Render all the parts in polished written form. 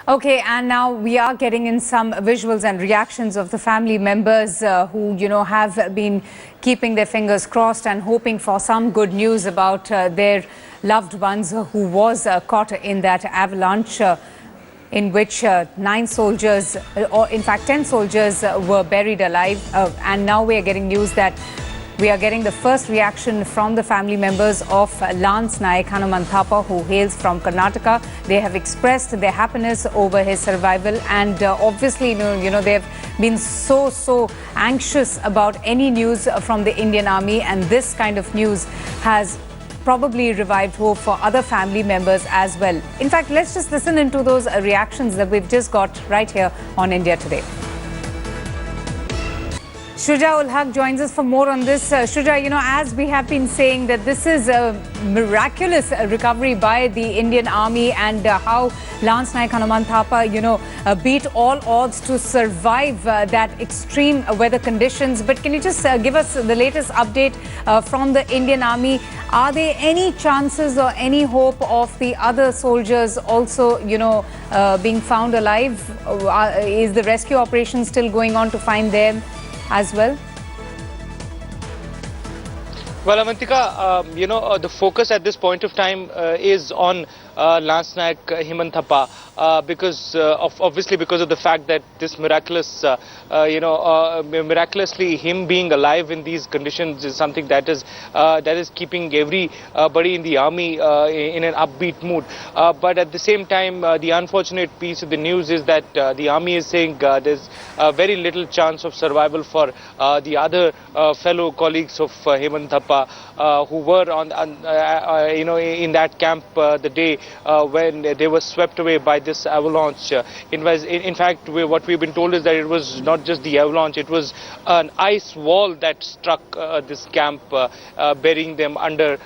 Okay, and now we are getting in some visuals and reactions of the family members who, have been keeping their fingers crossed and hoping for some good news about their loved ones who was caught in that avalanche in which 9 soldiers, or in fact 10 soldiers were buried alive. And now we are getting news that we are getting the first reaction from the family members of Lance Naik Hanumanthappa, who hails from Karnataka. They have expressed their happiness over his survival, and obviously, they've been so anxious about any news from the Indian Army, and this kind of news has probably revived hope for other family members as well. In fact, let's just listen into those reactions that we've just got right here on India Today. Shuja ul Haq joins us for more on this. Shuja, as we have been saying that this is a miraculous recovery by the Indian Army, and how Lance Naik Hanumanthappa, beat all odds to survive that extreme weather conditions. But can you just give us the latest update from the Indian Army? Are there any chances or any hope of the other soldiers also, being found alive? Is the rescue operation still going on to find them as well? Well, Avantika, the focus at this point of time is on Lance Naik Hanumanthappa because obviously because of the fact that this miraculously him being alive in these conditions is something that is keeping everybody in the army in an upbeat mood. But at the same time, the unfortunate piece of the news is that the army is saying there's very little chance of survival for the other fellow colleagues of Hanumanthappa who were in that camp the day when they were swept away by this avalanche. In fact, what we've been told is that it was not just the avalanche, it was an ice wall that struck this camp, burying them under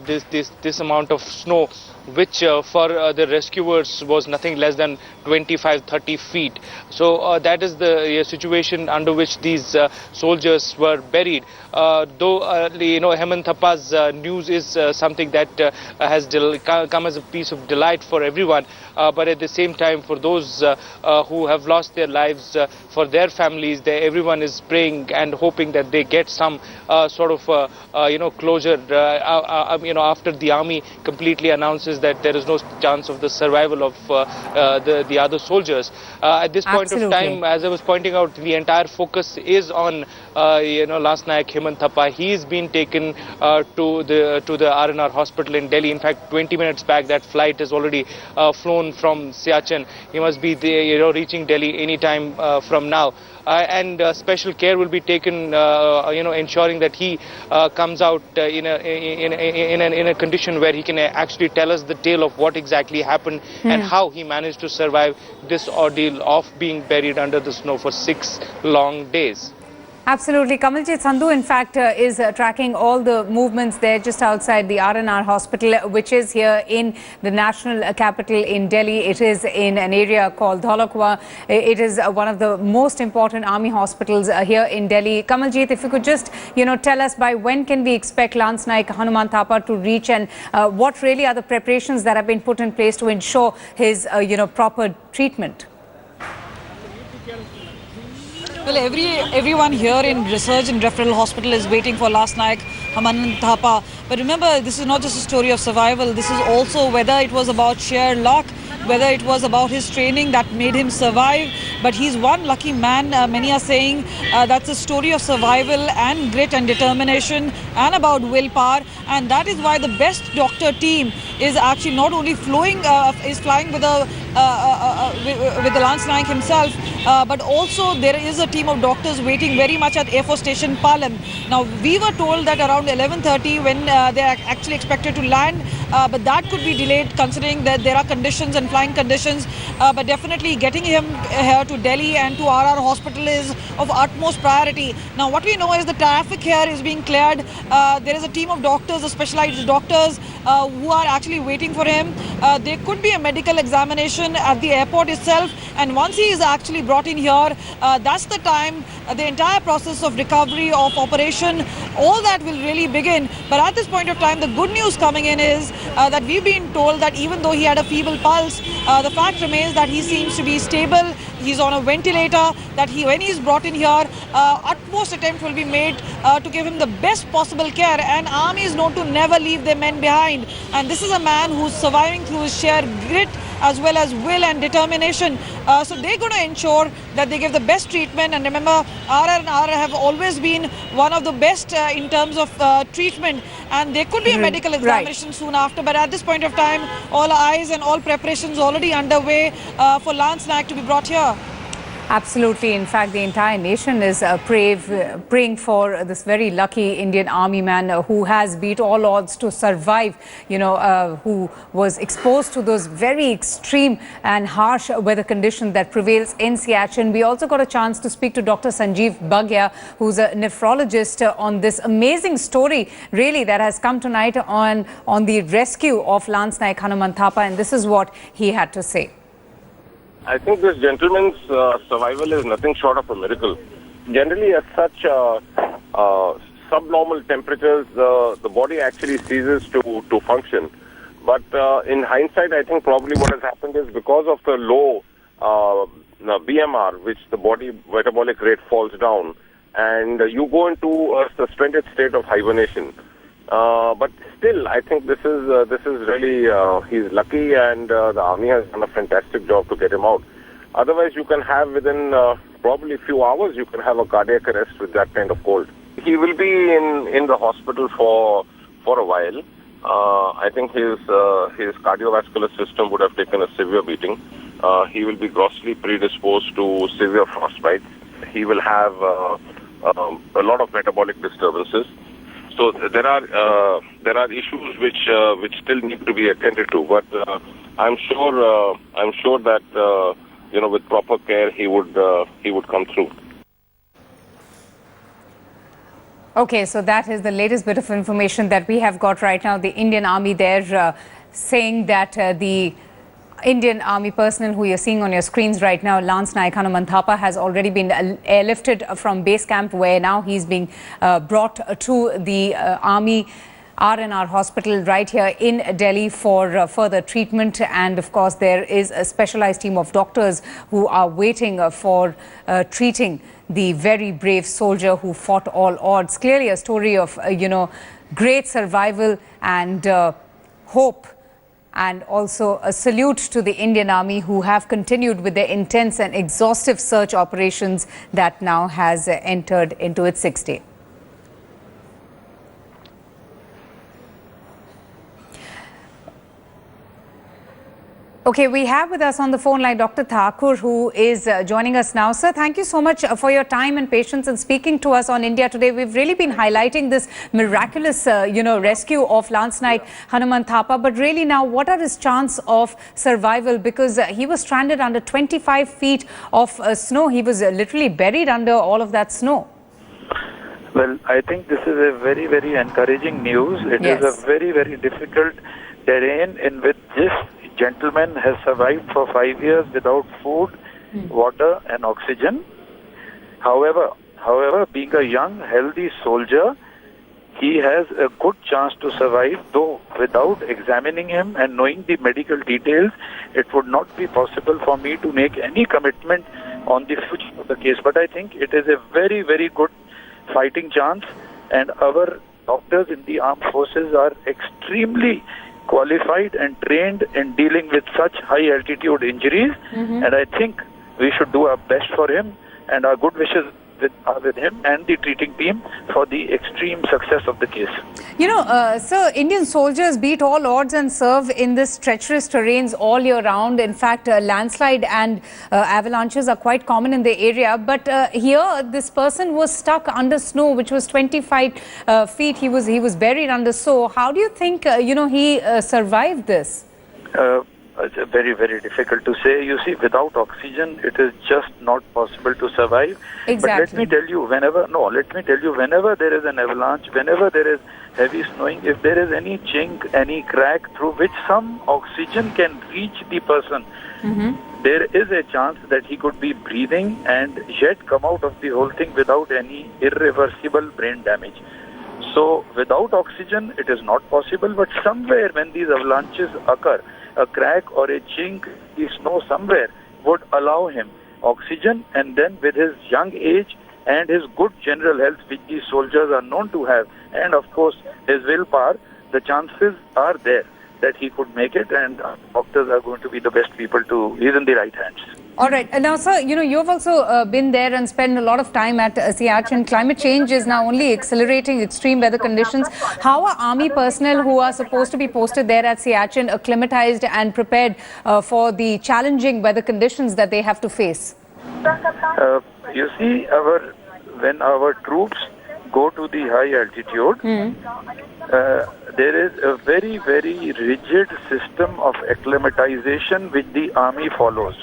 this amount of snow, which for the rescuers was nothing less than 25-30 feet. So that is the situation under which these soldiers were buried. Though Hanumanthappa's news is something that has come as a piece of delight for everyone, but at the same time for those who have lost their lives, for their families, everyone is praying and hoping that they get some sort of closure after the army completely announces that there is no chance of the survival of the other soldiers. At this point of time, as I was pointing out, the entire focus is on Lance Naik Hanumanthappa. He is being taken to the R&R hospital in Delhi. In fact, 20 minutes back, that flight has already flown from Siachen. He must be reaching Delhi anytime from now. And special care will be taken, ensuring that he comes out in a condition where he can actually tell us the tale of what exactly happened and how he managed to survive this ordeal of being buried under the snow for 6 long days. Absolutely. Kamaljit Sandhu, in fact, is tracking all the movements there just outside the R&R hospital, which is here in the national capital in Delhi. It is in an area called Dholakwa. It is one of the most important army hospitals here in Delhi. Kamaljit, if you could just, tell us by when can we expect Lance Naik Hanumanthappa to reach, and what really are the preparations that have been put in place to ensure his, proper treatment? Well, everyone here in Research and Referral Hospital is waiting for Lance Naik Hanumanthappa. But remember, this is not just a story of survival. This is also whether it was about sheer luck, whether it was about his training that made him survive. But he's one lucky man. Many are saying that's a story of survival and grit and determination and about willpower. And that is why the best doctor team is actually not only flying with the Lance Naik himself, but also there is a team of doctors waiting very much at Air Force Station Palam. Now, we were told that around 11:30 when they are actually expected to land, but that could be delayed considering that there are conditions and flying conditions. But definitely getting him here to Delhi and to RR hospital is of utmost priority. Now, what we know is the traffic here is being cleared. There is a team of doctors, the specialized doctors who are actually waiting for him. There could be a medical examination condition at the airport itself, and once he is actually brought in here, that's the time the entire process of recovery, of operation, all that will really begin. But at this point of time, the good news coming in is that we've been told that even though he had a feeble pulse, the fact remains that he seems to be stable. He's on a ventilator, that when he's brought in here, utmost attempt will be made to give him the best possible care. And Army is known to never leave their men behind. And this is a man who's surviving through his sheer grit as well as will and determination. So they're going to ensure that they give the best treatment. And remember, RR have always been one of the best in terms of treatment. And there could be a medical examination soon after. But at this point of time, all eyes and all preparations already underway for Lance Naik to be brought here. Absolutely. In fact, the entire nation is praying for this very lucky Indian Army man who has beat all odds to survive, who was exposed to those very extreme and harsh weather conditions that prevails in Siachen. We also got a chance to speak to Dr. Sanjeev Bagya, who's a nephrologist, on this amazing story, really, that has come tonight on the rescue of Lance Naik Hanumanthappa. And this is what he had to say. I think this gentleman's survival is nothing short of a miracle. Generally, at such subnormal temperatures, the body actually ceases to function. But in hindsight, I think probably what has happened is because of the low BMR, which the body metabolic rate falls down, and you go into a suspended state of hibernation. But still, I think this is really he's lucky, and the Army has done a fantastic job to get him out. Otherwise, you can have within probably a few hours, you can have a cardiac arrest with that kind of cold. He will be in the hospital for a while. I think his cardiovascular system would have taken a severe beating. He will be grossly predisposed to severe frostbite. He will have a lot of metabolic disturbances. So there are issues which still need to be attended to, but I'm sure that with proper care he would come through. Okay, so that is the latest bit of information that we have got right now. The Indian Army there saying that the Indian Army personnel who you're seeing on your screens right now, Lance Naik Hanumanthappa, has already been airlifted from base camp, where now he's being brought to the Army R&R hospital right here in Delhi for further treatment. And of course, there is a specialized team of doctors who are waiting for treating the very brave soldier who fought all odds. Clearly a story of, great survival and hope. And also a salute to the Indian Army, who have continued with their intense and exhaustive search operations that now has entered into its 6th day. Okay, we have with us on the phone line Dr. Thakur, who is joining us now. Sir, thank you so much for your time and patience in speaking to us on India Today. We've really been highlighting this miraculous, rescue of Lance Naik Hanumanthappa. But really now, what are his chances of survival? Because he was stranded under 25 feet of snow. He was literally buried under all of that snow. Well, I think this is a very, very encouraging news. It is a very, very difficult terrain in which this gentleman has survived for 5 years without food, water and oxygen. However, being a young, healthy soldier, he has a good chance to survive, though without examining him and knowing the medical details, it would not be possible for me to make any commitment on the future of the case. But I think it is a very, very good fighting chance, and our doctors in the armed forces are extremely qualified and trained in dealing with such high altitude injuries, and I think we should do our best for him, and our good wishes are with him and the treating team for the extreme success of the case. Sir, Indian soldiers beat all odds and serve in this treacherous terrains all year round. In fact, landslide and avalanches are quite common in the area. But here, this person was stuck under snow, which was 25 feet. He was buried under. So how do you think, he survived this? It's very, very difficult to say. You see, without oxygen, it is just not possible to survive. Exactly. But let me tell you, whenever there is an avalanche, whenever there is heavy snowing, if there is any chink, any crack through which some oxygen can reach the person, there is a chance that he could be breathing and yet come out of the whole thing without any irreversible brain damage. So without oxygen, it is not possible, but somewhere when these avalanches occur, a crack or a chink, the snow somewhere would allow him oxygen, and then with his young age and his good general health, which these soldiers are known to have, and of course his willpower, the chances are there that he could make it, and doctors are going to be the best people to, he's in the right hands. All right. Now, sir, you've also been there and spent a lot of time at Siachen. Climate change is now only accelerating extreme weather conditions. How are army personnel who are supposed to be posted there at Siachen acclimatized and prepared for the challenging weather conditions that they have to face? You see, when our troops go to the high altitude, there is a very, very rigid system of acclimatization which the army follows.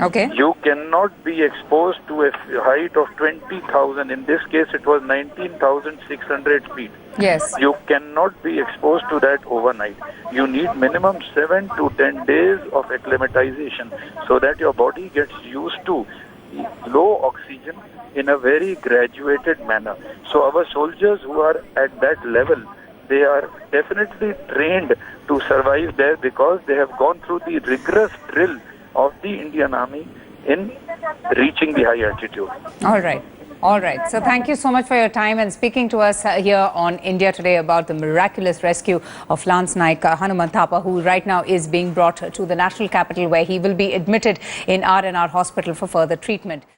Okay. You cannot be exposed to a height of 20,000. In this case, it was 19,600 feet. Yes. You cannot be exposed to that overnight. You need minimum 7 to 10 days of acclimatization so that your body gets used to low oxygen in a very graduated manner. So our soldiers who are at that level, they are definitely trained to survive there because they have gone through the rigorous drill of the Indian Army in reaching the high altitude. All right. All right. So thank you so much for your time and speaking to us here on India Today about the miraculous rescue of Lance Naik Hanumanthappa, who right now is being brought to the national capital where he will be admitted in R&R hospital for further treatment.